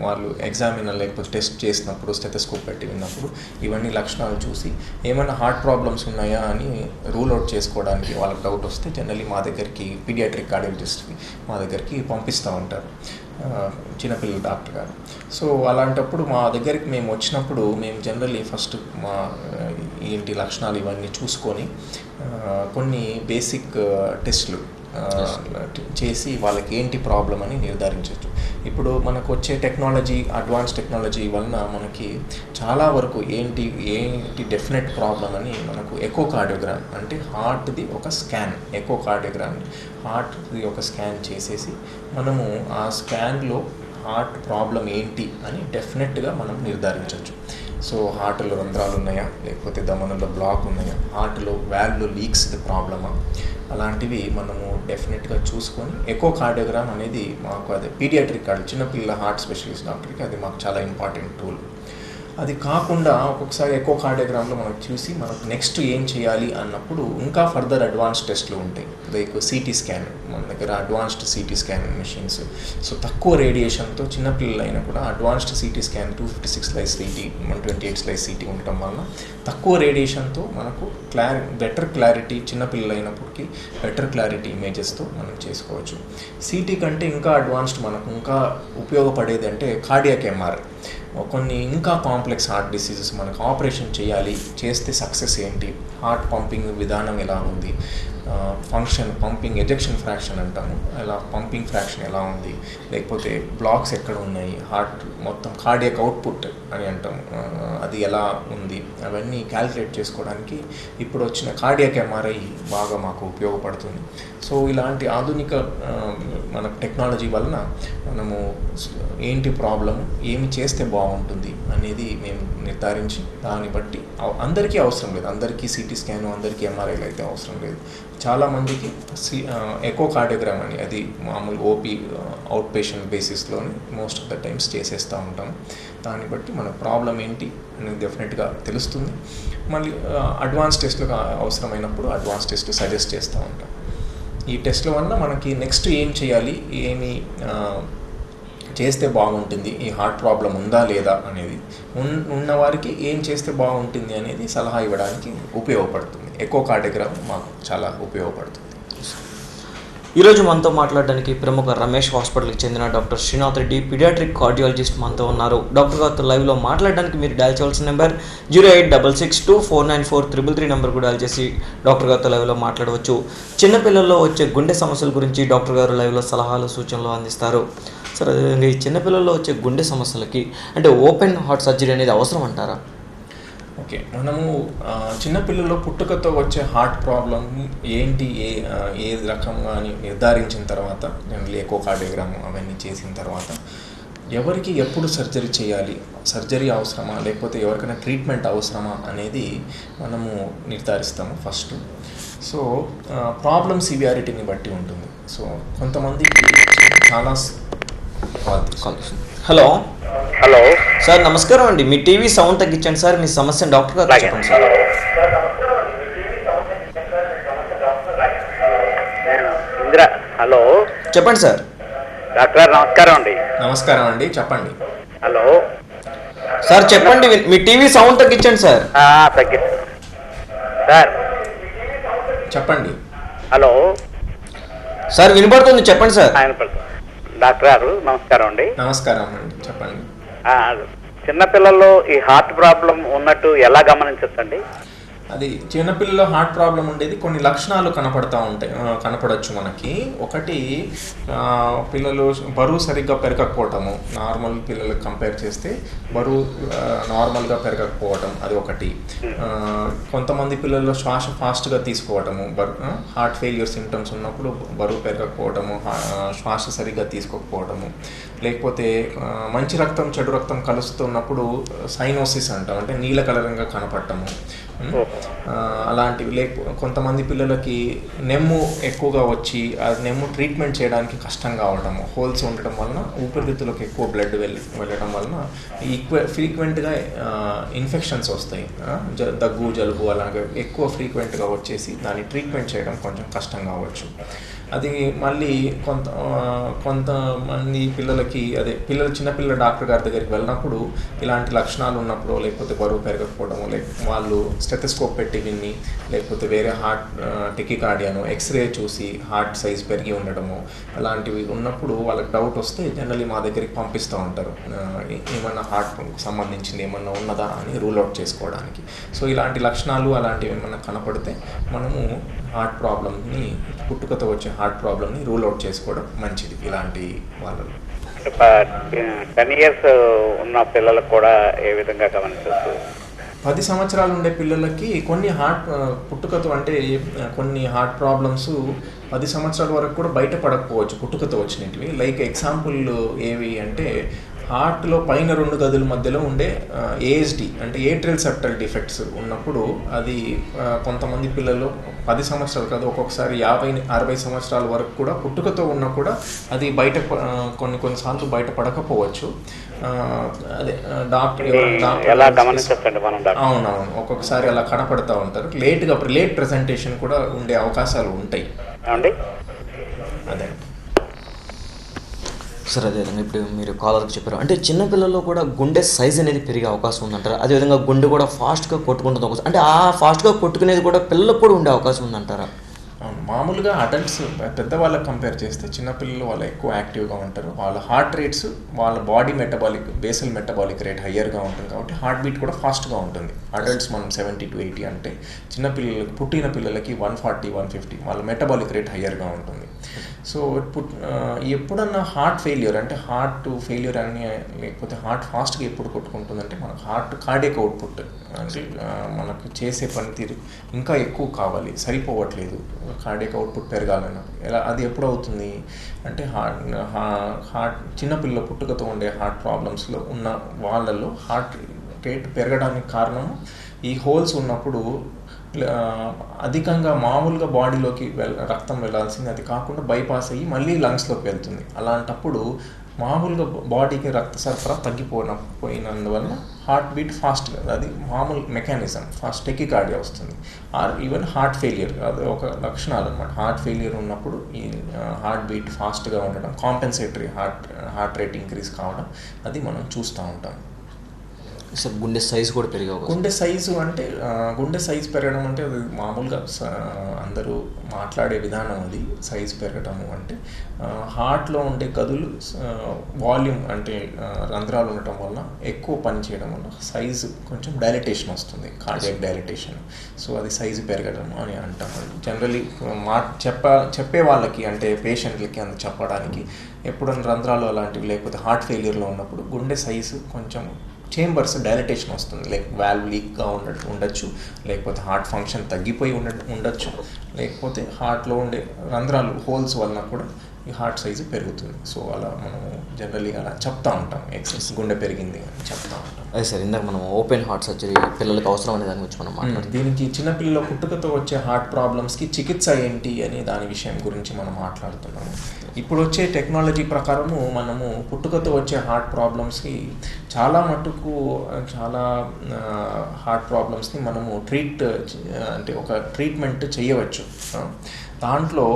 వాళ్ళు ఎగ్జామినర్ లేకపోతే టెస్ట్ చేసినప్పుడు స్టెథోస్కోప్ పెట్టి విన్నప్పుడు ఇవన్నీ లక్షణాలు చూసి ఏమైనా హార్ట్ ప్రాబ్లమ్స్ ఉన్నాయా అని రూల్ అవుట్ చేసుకోవడానికి వాళ్ళకి డౌట్ వస్తే జనరల్లీ మా దగ్గరికి పీడియాట్రిక్ కార్డియాలజిస్ట్కి మా దగ్గరికి పంపిస్తూ ఉంటారు చిన్నపిల్లల డాక్టర్ గారు. సో అలాంటప్పుడు మా దగ్గరికి మేము వచ్చినప్పుడు మేము జనరల్లీ ఫస్ట్ మా ఏంటి లక్షణాలు ఇవన్నీ చూసుకొని కొన్ని బేసిక్ టెస్ట్లు చేసి వాళ్ళకి ఏంటి ప్రాబ్లం అని నిర్ధారించవచ్చు. ఇప్పుడు మనకు వచ్చే టెక్నాలజీ, అడ్వాన్స్ టెక్నాలజీ వలన మనకి చాలా వరకు ఏంటి డెఫినెట్ ప్రాబ్లం అని మనకు ఎకోకార్డియోగ్రామ్ అంటే హార్ట్ది ఒక స్కాన్, ఎకోకార్డియోగ్రామ్ హార్ట్ది ఒక స్కాన్ చేసేసి మనము ఆ స్కాన్లో హార్ట్ ప్రాబ్లం ఏంటి అని డెఫినెట్గా మనం నిర్ధారించవచ్చు. సో హార్ట్లో రంధ్రాలు ఉన్నాయా, లేకపోతే ధమనుల్లో బ్లాక్ ఉన్నాయా, హార్ట్లో వాల్వ్లో లీక్స్ ప్రాబ్లమా, అలాంటివి మనము డెఫినెట్గా చూసుకొని ఎకోకార్డియోగ్రామ్ అనేది మాకు అదే పీడియాట్రిక్ చిన్నపిల్లల హార్ట్ స్పెషలిస్ట్ డాక్టర్కి అది మాకు చాలా ఇంపార్టెంట్ టూల్. అది కాకుండా ఒక్కొక్కసారి ఎకో కార్డియోగ్రామ్లో మనం చూసి మనకు నెక్స్ట్ ఏం చేయాలి అన్నప్పుడు ఇంకా ఫర్దర్ అడ్వాన్స్డ్ టెస్ట్లు ఉంటాయి. లైక్ సిటీ స్కాన్, మన దగ్గర advanced CT scan machines. So తక్కువ రేడియేషన్తో చిన్నపిల్లలైనా కూడా advanced CT scan 256 slice city 128 slice city ఉండటం వలన తక్కువ రేడియేషన్తో మనకు బెటర్ క్లారిటీ, చిన్నపిల్లలైనప్పటికీ బెటర్ క్లారిటీ ఇమేజెస్తో మనం చేసుకోవచ్చు. సిటీ కంటే ఇంకా అడ్వాన్స్డ్ మనకు ఇంకా ఉపయోగపడేది అంటే కార్డియాక్ ఎంఆర్ఐ. కొన్ని ఇంకా కాంప్లెక్స్ హార్ట్ డిసీజెస్ మనకు ఆపరేషన్ చేయాలి, చేస్తే సక్సెస్ ఏంటి, హార్ట్ పంపింగ్ విధానం ఎలా ఉంది, ఫంక్షన్, పంపింగ్ ఎజెక్షన్ ఫ్రాక్షన్ అంటాము, అలా పంపింగ్ ఫ్రాక్షన్ ఎలా ఉంది, లేకపోతే బ్లాక్స్ ఎక్కడ ఉన్నాయి, హార్ట్ మొత్తం కార్డియాక్ అవుట్పుట్ అని అంటాము, అది ఎలా ఉంది, అవన్నీ క్యాల్కులేట్ చేసుకోవడానికి ఇప్పుడు వచ్చిన కార్డియాక్ ఎంఆర్ఐ బాగా మాకు ఉపయోగపడుతుంది. సో ఇలాంటి ఆధునిక మన టెక్నాలజీ వలన మనము ఏంటి ప్రాబ్లం, ఏమి చేస్తే బాగుంటుంది అనేది మేము నిర్ధారించి దాన్ని బట్టి, అందరికీ అవసరం లేదు, అందరికీ సిటీ స్కాన్, అందరికీ ఎంఆర్ఐలు అయితే అవసరం లేదు, చాలామందికి ఎకో కార్డియోగ్రామ్ అని, అది మామూలు ఓపీ అవుట్ పేషెంట్ బేసిస్లోని మోస్ట్ ఆఫ్ ద టైమ్స్ చేసేస్తూ ఉంటాం. దాన్ని బట్టి మన ప్రాబ్లం ఏంటి అనేది డెఫినెట్గా తెలుస్తుంది. మళ్ళీ అడ్వాన్స్ టెస్ట్లు అవసరమైనప్పుడు అడ్వాన్స్ టెస్ట్ సజెస్ట్ చేస్తూ ఉంటాం. ఈ టెస్ట్ల వల్ల మనకి నెక్స్ట్ ఏం చేయాలి, ఏమి చేస్తే బాగుంటుంది, ఈ హార్ట్ ప్రాబ్లం ఉందా లేదా అనేది, ఉన్నవారికి ఏం చేస్తే బాగుంటుంది అనేది సలహా ఇవ్వడానికి ఉపయోగపడుతుంది. ఎకో కార్డియోగ్రామ్ మాకు చాలా ఉపయోగపడుతుంది. ఈరోజు మనతో మాట్లాడడానికి ప్రముఖ రమేష్ హాస్పిటల్కి చెందిన doctor Srinath Reddy, pediatric cardiologist మనతో ఉన్నారు. డాక్టర్ గారితో లైవ్లో మాట్లాడడానికి మీరు డయల్ చేయాల్సిన నెంబర్ 08662494333 నెంబర్ కూడా డయల్ చేసి డాక్టర్ గారితో లైవ్లో మాట్లాడవచ్చు. చిన్నపిల్లల్లో వచ్చే గుండె సమస్యల గురించి డాక్టర్ గారు లైవ్లో సలహాలు, సూచనలు అందిస్తారు. సార్, అదేవిధంగా ఈ చిన్నపిల్లల్లో వచ్చే గుండె సమస్యలకి అంటే ఓపెన్ హార్ట్ సర్జరీ అనేది అవసరం అంటారా? ఓకే, మనము చిన్నపిల్లల్లో పుట్టుకతో వచ్చే హార్ట్ ప్రాబ్లం ఏంటి, ఏ రకంగా అని నిర్ధారించిన తర్వాత, జనరల్ ఎకో కార్డియోగ్రామ్ అవన్నీ చేసిన తర్వాత ఎవరికి ఎప్పుడు సర్జరీ చేయాలి, సర్జరీ అవసరమా లేకపోతే ఎవరికైనా ట్రీట్మెంట్ అవసరమా అనేది మనము నిర్ధారిస్తాము ఫస్ట్. సో ప్రాబ్లం సివియారిటీని బట్టి ఉంటుంది. సో కొంతమందికి చాలా హలో హలో సార్, నమస్కారం అండి. మీ టీవీ సౌండ్ తగ్గించండి సార్. మీ సమస్యను డాక్టర్ గారు చెప్పండి సార్. ఇందిరా, హలో చెప్పండి సార్. డాక్టర్ గారు నమస్కారం అండి. నమస్కారం అండి, చెప్పండి. హలో సార్ చెప్పండి, మీ టీవీ సౌండ్ తగ్గించండి సార్. తగ్గిస్తాను సార్. చెప్పండి. హలో సార్ వినపడుతుంది, చెప్పండి సార్. డాక్టర్ గారు నమస్కారం అండి. నమస్కారం అండి, చెప్పండి. చిన్నపిల్లల్లో ఈ హార్ట్ ప్రాబ్లం ఉన్నట్టు ఎలా గమనించచ్చండి? అది చిన్నపిల్లల్లో హార్ట్ ప్రాబ్లం ఉండేది కొన్ని లక్షణాలు కనపడవచ్చు మనకి. ఒకటి, పిల్లలు బరువు సరిగ్గా పెరగకపోవటము, నార్మల్ పిల్లలకు కంపేర్ చేస్తే బరువు నార్మల్గా పెరగకపోవటం, అది ఒకటి. కొంతమంది పిల్లల్లో శ్వాస ఫాస్ట్గా తీసుకోవటము, హార్ట్ ఫెయిల్యూర్ సిమ్టమ్స్ ఉన్నప్పుడు బరువు పెరగకపోవటము, శ్వాస సరిగ్గా తీసుకోకపోవటము, లేకపోతే మంచి రక్తం చెడు రక్తం కలుస్తున్నప్పుడు సైనోసిస్ అంటాం, అంటే నీల కలరంగా కనపడటము, అలాంటివి. కొంతమంది పిల్లలకి నెమ్ము ఎక్కువగా వచ్చి ఆ నెమ్ము ట్రీట్మెంట్ చేయడానికి కష్టం కావడము, హోల్స్ ఉండటం వలన ఊపిరితిత్తులకు ఎక్కువ బ్లడ్ వెళ్ళడం వలన ఫ్రీక్వెంట్గా ఇన్ఫెక్షన్స్ వస్తాయి, దగ్గు జలుబు అలాగే ఎక్కువ ఫ్రీక్వెంట్గా వచ్చేసి దాన్ని ట్రీట్మెంట్ చేయడం కొంచెం కష్టం కావచ్చు. అది మళ్ళీ కొంతమంది పిల్లలకి చిన్నపిల్లల డాక్టర్ గారి దగ్గరికి వెళ్ళినప్పుడు ఇలాంటి లక్షణాలు ఉన్నప్పుడు, లేకపోతే బరువు పెరగకపోవడము, వాళ్ళు స్టెథోస్కోప్ పెట్టి విని, లేకపోతే వేరే హార్ట్ టెకికార్డియాను ఎక్స్రే చూసి హార్ట్ సైజ్ పెరిగి ఉండడము, అలాంటివి ఉన్నప్పుడు వాళ్ళకి డౌట్ వస్తే జనరల్లీ మా దగ్గరికి పంపిస్తూ ఉంటారు, ఏమన్నా హార్ట్ సంబంధించింది ఏమన్నా ఉన్నదా అని రూల్ అవుట్ చేసుకోవడానికి. సో ఇలాంటి లక్షణాలు అలాంటివి ఏమన్నా కనపడితే మనము హార్ట్ ప్రాబ్లమ్ని, పుట్టుకతో వచ్చే హార్ట్ ప్రాబ్లమ్ని రూల్ అవుట్ చేసుకోవడం మంచిది ఇలాంటి వాళ్ళలో. 10 years ఉన్న పిల్లలకు కూడా ఏ విధంగా గమనించవచ్చు? 10 సంవత్సరాలు ఉండే పిల్లలకి కొన్ని పుట్టుకతో అంటే కొన్ని హార్ట్ ప్రాబ్లమ్స్ 10 సంవత్సరాల వరకు కూడా బయటపడకపోవచ్చు పుట్టుకతో వచ్చినవి. లైక్ ఎగ్జాంపుల్ ఏవి అంటే హార్ట్లో పైన 2 గదుల మధ్యలో ఉండే ఏఎస్డి అంటే ఏట్రియల్ సెప్టల్ డిఫెక్ట్స్ ఉన్నప్పుడు అది కొంతమంది పిల్లలు 10 సంవత్సరాలు కాదు, ఒక్కొక్కసారి 50-60 సంవత్సరాల వరకు కూడా పుట్టుకతో ఉన్నా కూడా అది బయట కొన్నిసార్లు బయట పడకపోవచ్చు. అదే డాక్టర్ అవునవును, ఒక్కొక్కసారి అలా కనపడతా ఉంటారు. లేట్ ప్రెజెంటేషన్ కూడా ఉండే అవకాశాలు ఉంటాయి. అదే సార్, అదేవిధంగా ఇప్పుడు మీరు కాలర్కి చెప్పారు అంటే చిన్నపిల్లల్లో కూడా గుండె సైజ్ అనేది పెరిగే అవకాశం ఉందంటారా? అదేవిధంగా గుండె కూడా ఫాస్ట్గా కొట్టుకుంటుంది అవకాశం, అంటే ఆ ఫాస్ట్గా కొట్టుకునేది కూడా పిల్లలకు కూడా ఉండే అవకాశం ఉందంటారా? మామూలుగా అడల్ట్స్ పెద్దవాళ్ళకి కంపేర్ చేస్తే చిన్నపిల్లలు వాళ్ళు ఎక్కువ యాక్టివ్గా ఉంటారు. వాళ్ళ హార్ట్ రేట్స్, వాళ్ళ బాడీ బేసల్ మెటబాలిక్ రేట్ హయ్యర్గా ఉంటుంది కాబట్టి హార్ట్ బీట్ కూడా ఫాస్ట్గా ఉంటుంది. అడల్ట్స్ మనం 70 to 80 అంటే పుట్టిన పిల్లలకి 140-150 వాళ్ళ మెటబాలిక్ రేట్ హయ్యర్గా ఉంటుంది. సో ఎప్పుడన్నా హార్ట్ ఫెయిల్యూర్ అని లేకపోతే హార్ట్ ఫాస్ట్గా ఎప్పుడు కొట్టుకుంటుందంటే మనకు కార్డియాక్ అవుట్పుట్ అంటే మనకు చేసే పనితీరు ఇంకా ఎక్కువ కావాలి, సరిపోవట్లేదు, కార్డియాక్ అవుట్పుట్ పెరగాలన్నా అది ఎప్పుడు అవుతుంది అంటే హార్ట్ చిన్నపిల్లల పుట్టుకతో ఉండే హార్ట్ ప్రాబ్లమ్స్లో ఉన్న వాళ్ళల్లో హార్ట్ రేట్ పెరగడానికి కారణం ఈ హోల్స్ ఉన్నప్పుడు అధికంగా మామూలుగా బాడీలోకి రక్తం వెళ్ళాల్సింది అది కాకుండా బైపాస్ అయ్యి మళ్ళీ లంగ్స్లోకి వెళ్తుంది. అలాంటప్పుడు మామూలుగా బాడీకి రక్త సరఫరా తగ్గిపోయినందువల్ల హార్ట్ బీట్ ఫాస్ట్గా, అది మామూలు మెకానిజం, ఫాస్ట్ టెకికార్డియా వస్తుంది. ఆర్ ఈవెన్ హార్ట్ ఫెయిలియర్, అది ఒక లక్షణాలు అనమాట. హార్ట్ ఫెయిలియర్ ఉన్నప్పుడు ఈ హార్ట్ బీట్ ఫాస్ట్గా ఉండడం, కాంపెన్సేటరీ హార్ట్ రేట్ ఇంక్రీజ్ కావడం అది మనం చూస్తూ ఉంటాం. సార్, గుండె సైజు కూడా పెరిగే గుండె సైజు పెరగడం అంటే అది మామూలుగా అందరూ మాట్లాడే విధానం. అది సైజు పెరగడము అంటే హార్ట్లో ఉండే గదులు వాల్యూమ్ అంటే రంధ్రాలు ఉండటం వల్ల ఎక్కువ పని చేయడం వల్ల సైజు కొంచెం డైలటేషన్ వస్తుంది, కార్డియాక్ డైలటేషన్. సో అది సైజు పెరగడం అని అంటాం. జనరలీ చెప్పే వాళ్ళకి అంటే పేషెంట్లకి అంత చెప్పడానికి ఎప్పుడన్నా రంధ్రాలు అలాంటివి లేకపోతే హార్ట్ ఫెయిలియర్లో ఉన్నప్పుడు గుండె సైజు కొంచెం చేంబర్స్ డైలటేషన్ వస్తుంది, లైక్ వాల్వ్ లీక్గా ఉండొచ్చు, లేకపోతే హార్ట్ ఫంక్షన్ తగ్గిపోయి ఉండొచ్చు, లేకపోతే హార్ట్లో ఉండే రంధ్రాలు హోల్స్ వలన కూడా ఈ హార్ట్ సైజు పెరుగుతుంది. సో అలా మనము జనరల్లీ అలా చెప్తా ఉంటాం, ఎక్సెస్ గుండె పెరిగింది అని చెప్తా ఉంటాం. అదే సార్, ఇందాక మనం ఓపెన్ హార్ట్ సర్జరీ పిల్లలకు అవసరం అనే దాని గురించి మనం మాట్లాడుతాం. దీనికి చిన్నపిల్లల పుట్టుకతో వచ్చే హార్ట్ ప్రాబ్లమ్స్కి చికిత్స ఏంటి అనే దాని విషయం గురించి మనం మాట్లాడుతున్నాము. ఇప్పుడు వచ్చే టెక్నాలజీ ప్రకారము మనము పుట్టుకతో వచ్చే హార్ట్ ప్రాబ్లమ్స్కి చాలా హార్ట్ ప్రాబ్లమ్స్ని మనము ఒక ట్రీట్మెంట్ చేయవచ్చు. దాంట్లో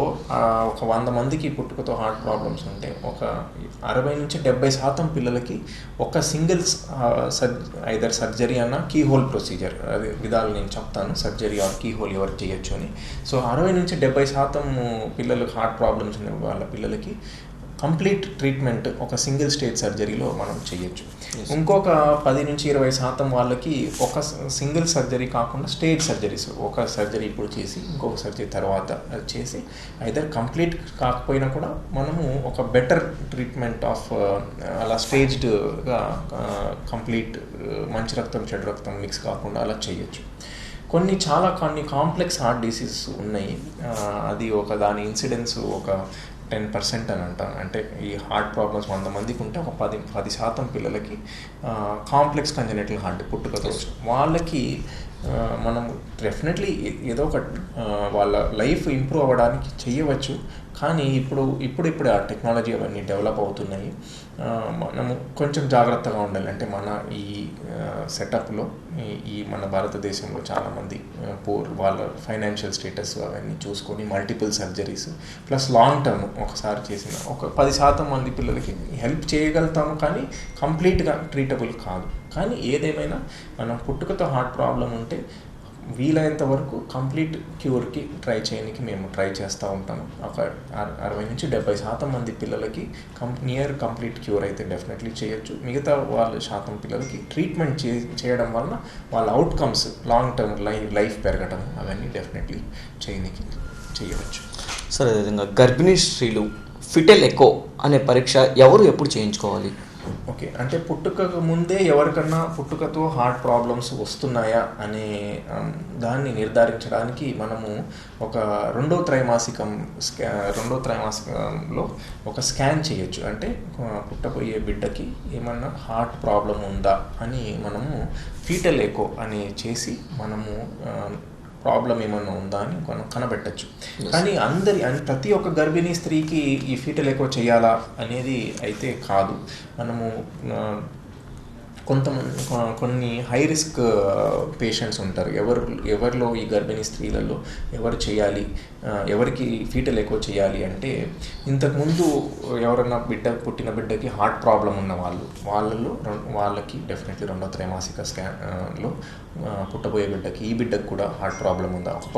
ఒక 100 మందికి పుట్టుకతో హార్ట్ ప్రాబ్లమ్స్ ఉంటే ఒక 60-70% పిల్లలకి ఒక సింగిల్స్ ఐదర్ సర్జరీ అన్న కీహోల్ ప్రొసీజర్, అది విధాలు నేను చెప్తాను, సర్జరీ ఆర్ కీహోల్ ఎవరు చేయొచ్చు అని. సో 60-70% పిల్లలకు హార్ట్ ప్రాబ్లమ్స్ ఉన్న వాళ్ళ పిల్లలకి కంప్లీట్ ట్రీట్మెంట్ ఒక సింగిల్ స్టేజ్ సర్జరీలో మనం చేయొచ్చు. ఇంకొక 10-20% వాళ్ళకి ఒక సింగిల్ సర్జరీ కాకుండా స్టేజ్ సర్జరీస్, ఒక సర్జరీ ఇప్పుడు చేసి ఇంకొక సర్జరీ తర్వాత చేసి ఐదర్ కంప్లీట్ కాకపోయినా కూడా మనము ఒక బెటర్ ట్రీట్మెంట్ ఆఫ్ అలా స్టేజ్డ్గా కంప్లీట్ మంచి రక్తం చెడు రక్తం మిక్స్ కాకుండా అలా చేయొచ్చు. కొన్ని కాంప్లెక్స్ హార్ట్ డిసీజెస్ ఉన్నాయి, అది దాని ఇన్సిడెన్స్ ఒక 10% అని అంటాను. అంటే ఈ హార్ట్ ప్రాబ్లమ్స్ 100 మందికి ఉంటే ఒక 10% పిల్లలకి కాంప్లెక్స్ కంజెనిటల్ హార్ట్ పుట్టుకతో వాళ్ళకి మనం డెఫినెట్లీ ఏదో ఒక వాళ్ళ లైఫ్ ఇంప్రూవ్ అవ్వడానికి చేయవచ్చు. కానీ ఇప్పుడు ఆ టెక్నాలజీ అవన్నీ డెవలప్ అవుతున్నాయి. మనము కొంచెం జాగ్రత్తగా ఉండాలి. అంటే మన ఈ సెటప్లో ఈ మన భారతదేశంలో చాలామంది వాళ్ళ ఫైనాన్షియల్ స్టేటస్ అవన్నీ చూసుకొని multiple surgeries plus long term ఒకసారి చేసిన ఒక 10% మంది పిల్లలకి హెల్ప్ చేయగలుగుతాము, కానీ కంప్లీట్గా ట్రీటబుల్ కాదు. కానీ ఏదేమైనా మనం పుట్టుకతో హార్ట్ ప్రాబ్లం ఉంటే వీలైనంత వరకు కంప్లీట్ క్యూర్కి చేయడానికి మేము ట్రై చేస్తూ ఉంటాము. ఒక 60-70% మంది పిల్లలకి నియర్ కంప్లీట్ క్యూర్ అయితే డెఫినెట్లీ చేయొచ్చు. మిగతా వాళ్ళ శాతం పిల్లలకి ట్రీట్మెంట్ చేయడం వలన వాళ్ళ అవుట్కమ్స్ లాంగ్ టర్మ్ లైఫ్ పెరగడం అవన్నీ డెఫినెట్లీ చేయవచ్చు. సార్, అదేవిధంగా గర్భిణీ స్త్రీలు ఫిటెల్ ఎకో అనే పరీక్ష ఎవరు ఎప్పుడు చేయించుకోవాలి? ఓకే, అంటే పుట్టుకకు ముందే ఎవరికన్నా పుట్టుకతో హార్ట్ ప్రాబ్లమ్స్ వస్తున్నాయా అనే దాన్ని నిర్ధారించడానికి మనము ఒక రెండో త్రైమాసికంలో ఒక స్కాన్ చేయొచ్చు. అంటే పుట్టబోయే బిడ్డకి ఏమన్నా హార్ట్ ప్రాబ్లం ఉందా అని మనము ఫీటల్ ఎకో అని చేసి మనము ప్రాబ్లం ఏమన్నా ఉందా అని మనం కనబెట్టచ్చు. కానీ ప్రతి ఒక్క గర్భిణీ స్త్రీకి ఈ ఫీటల్ ఎకో చేయాలా అనేది అయితే కాదు. మనము కొన్ని హై రిస్క్ పేషెంట్స్ ఉంటారు. ఎవరిలో ఈ గర్భిణీ స్త్రీలలో ఎవరు చేయాలి, ఎవరికి ఫీటల్ ఎకో చేయాలి అంటే ఇంతకుముందు ఎవరన్నా పుట్టిన బిడ్డకి హార్ట్ ప్రాబ్లం ఉన్న వాళ్ళకి డెఫినెట్లీ రెండో త్రైమాసిక స్కాన్లో పుట్టబోయే బిడ్డకి ఈ బిడ్డకు కూడా హార్ట్ ప్రాబ్లం ఉందా, ఒక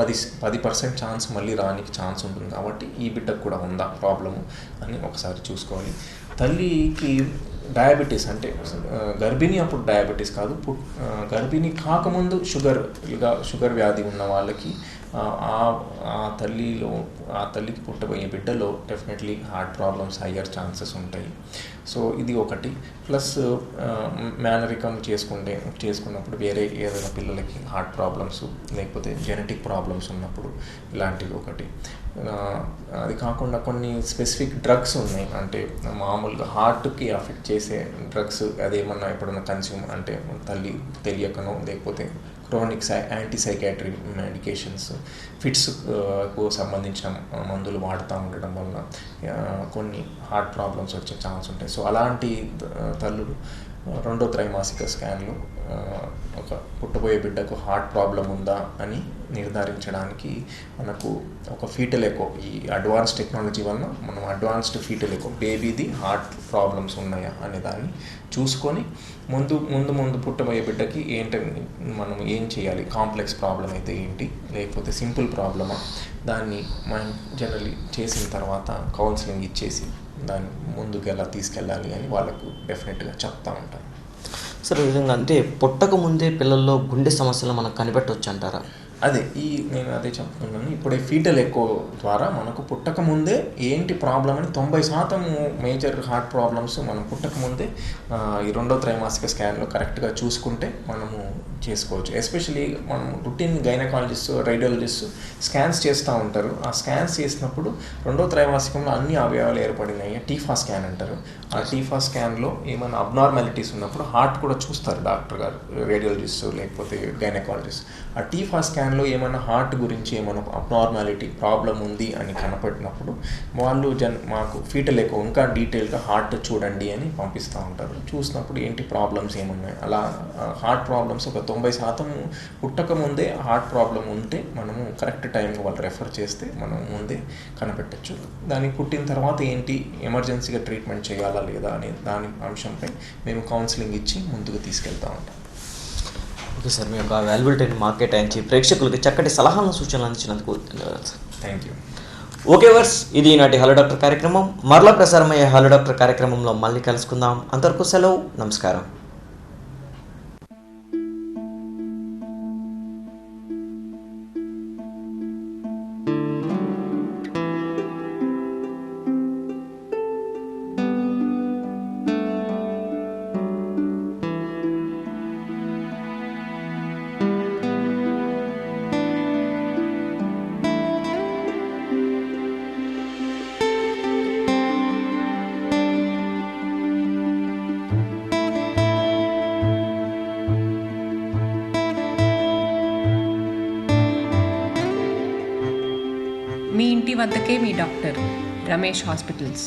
10% ఛాన్స్ మళ్ళీ రానికి ఛాన్స్ ఉంటుంది. కాబట్టి ఈ బిడ్డకు కూడా ఉందా ప్రాబ్లము అని ఒకసారి చూసుకోవాలి. తల్లికి డయాబెటీస్, గర్భిణీ అప్పుడు డయాబెటీస్ కాదు, గర్భిణీ కాకముందు షుగర్ వ్యాధి ఉన్న వాళ్ళకి ఆ తల్లికి పుట్టబోయే బిడ్డలో definitely heart problems higher chances ఉంటాయి. సో ఇది ఒకటి. ప్లస్ మేనరికం చేసుకున్నప్పుడు వేరే ఏదైనా పిల్లలకి హార్ట్ ప్రాబ్లమ్స్ లేకపోతే జెనెటిక్ ప్రాబ్లమ్స్ ఉన్నప్పుడు ఇలాంటివి ఒకటి. అది కాకుండా కొన్ని స్పెసిఫిక్ డ్రగ్స్ ఉన్నాయి, అంటే మామూలుగా హార్ట్కి అఫెక్ట్ చేసే డ్రగ్స్, అదేమన్నా ఎప్పుడన్నా కన్స్యూమ్ అంటే తల్లి తెలియకనో లేకపోతే క్రోనిక్ యాంటీసైకాట్రీ మెడికేషన్స్, ఫిట్స్కు సంబంధించిన మందులు వాడుతూ ఉండడం వల్ల కొన్ని హార్ట్ ప్రాబ్లమ్స్ వచ్చే ఛాన్స్ ఉంటాయి. సో అలాంటి తల్లులు రెండో త్రైమాసిక స్కాన్లో ఒక పుట్టబోయే బిడ్డకు హార్ట్ ప్రాబ్లం ఉందా అని నిర్ధారించడానికి మనకు ఒక ఫీటల్ ఎకో, ఈ అడ్వాన్స్ టెక్నాలజీ వల్ల మనం అడ్వాన్స్డ్ ఫీటల్ ఎకో, బేబీది హార్ట్ ప్రాబ్లమ్స్ ఉన్నాయా అనే దాన్ని చూసుకొని ముందు పుట్టబోయే బిడ్డకి మనం ఏం చేయాలి, కాంప్లెక్స్ ప్రాబ్లం అయితే ఏంటి, లేకపోతే సింపుల్ ప్రాబ్లమా, దాన్ని మనం జనరల్లీ చేసిన తర్వాత కౌన్సిలింగ్ ఇచ్చేసి దాన్ని ముందుకు ఎలా తీసుకెళ్ళాలి అని వాళ్ళకు డెఫినెట్గా చెప్తా ఉంటాను. సార్, ఈ విధంగా అంటే పుట్టక ముందే పిల్లల్లో గుండె సమస్యలు మనకు కనిపెట్టవచ్చు అంటారా? నేను అదే చెప్తున్నాను. ఇప్పుడే ఫీటల్ ఎకో ద్వారా మనకు పుట్టక ముందే ఏంటి ప్రాబ్లం అని 90% మేజర్ హార్ట్ ప్రాబ్లమ్స్ మనం పుట్టక ముందే ఈ రెండో త్రైమాసిక స్కాన్లో కరెక్ట్గా చూసుకుంటే మనము చేసుకోవచ్చు. ఎస్పెషలీ మనం రొటీన్ గైనకాలజిస్ట్, రేడియాలజిస్ట్ స్కాన్స్ చేస్తూ ఉంటారు. ఆ స్కాన్స్ చేసినప్పుడు రెండో త్రైమాసికంలో అన్ని అవయవాలు ఏర్పడినాయి, టీఫా స్కాన్ అంటారు. ఆ టీఫా స్కాన్లో ఏమైనా అబ్నార్మాలిటీస్ ఉన్నప్పుడు హార్ట్ కూడా చూస్తారు డాక్టర్ గారు, రేడియాలజిస్ట్ లేకపోతే గైనకాలజిస్ట్. ఆ టీఫా స్కాన్లో ఏమైనా హార్ట్ గురించి ఏమైనా అబ్నార్మాలిటీ ప్రాబ్లం ఉంది అని కనపడినప్పుడు వాళ్ళు మాకు ఫీటల్ ఎకో ఇంకా డీటెయిల్గా హార్ట్ చూడండి అని పంపిస్తూ ఉంటారు. చూసినప్పుడు ఏంటి ప్రాబ్లమ్స్ ఏమున్నాయి, అలా హార్ట్ ప్రాబ్లమ్స్ ఒక 90% పుట్టక ముందే హార్ట్ ప్రాబ్లం ఉంటే మనము కరెక్ట్ టైంకి వాళ్ళు రెఫర్ చేస్తే మనం ముందే కనిపెట్టచ్చు. దానికి పుట్టిన తర్వాత ఏంటి ఎమర్జెన్సీగా ట్రీట్మెంట్ చేయాలా లేదా అనే దాని అంశంపై మేము కౌన్సిలింగ్ ఇచ్చి ముందుకు తీసుకెళ్తూ ఉంటాం. ఓకే సార్, మీ యొక్క వాల్యుబుల్ టైం మార్కెట్ అయించి ప్రేక్షకులకి చక్కటి సలహాలను సూచనలు అందించినందుకు ధన్యవాదాలు సార్. Thank you. ఓకే వర్స్, ఇది ఈనాటి హలో డాక్టర్ కార్యక్రమం. మరలా ప్రసారమయ్యే హలో డాక్టర్ కార్యక్రమంలో మళ్ళీ కలుసుకుందాం. అంతవరకు సెలవు, నమస్కారం. మీ ఇంటి వద్దకే మీ డాక్టర్, రమేష్ హాస్పిటల్స్.